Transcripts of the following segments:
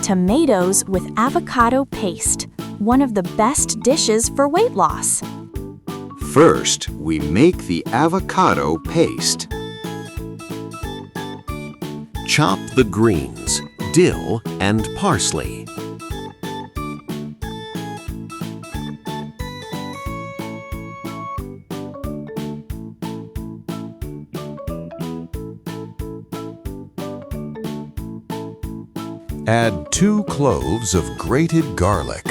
Tomatoes with avocado paste, one of the best dishes for weight loss. First, we make the avocado paste. Chop the greens, dill, and parsley. Add 2 cloves of grated garlic.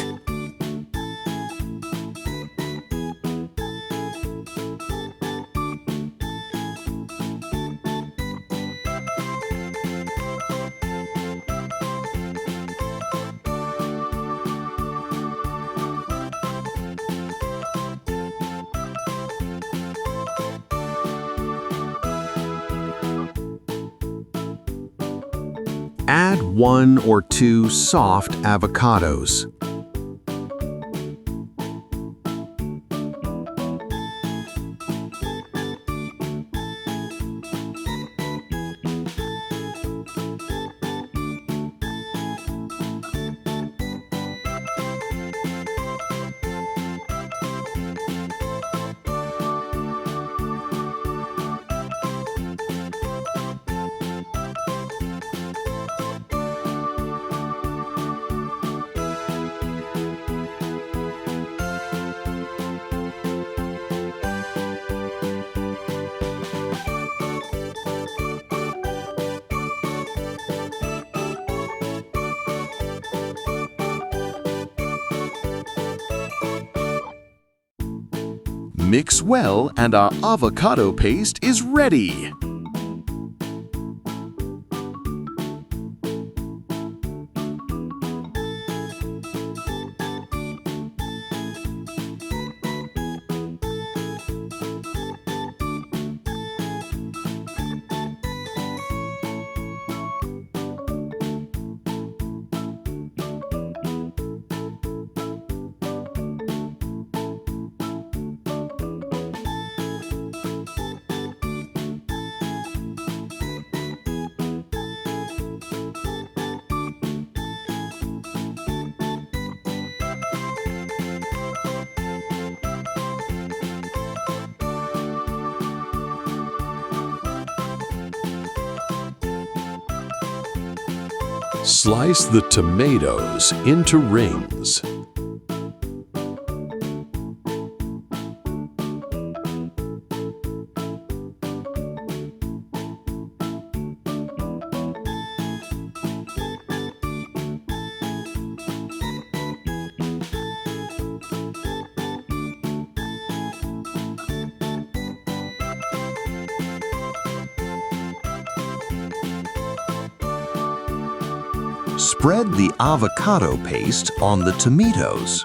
Add 1 or 2 soft avocados. Mix well and our avocado paste is ready. Slice the tomatoes into rings. Spread the avocado paste on the tomatoes.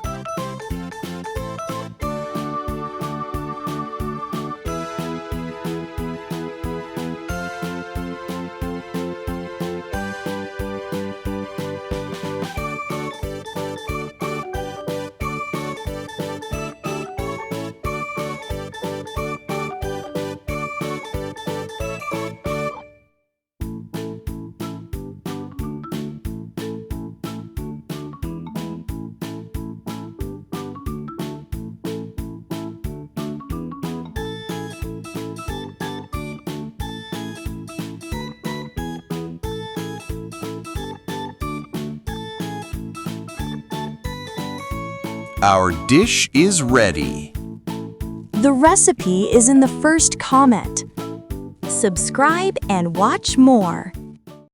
Our dish is ready. The recipe is in the first comment. Subscribe and watch more.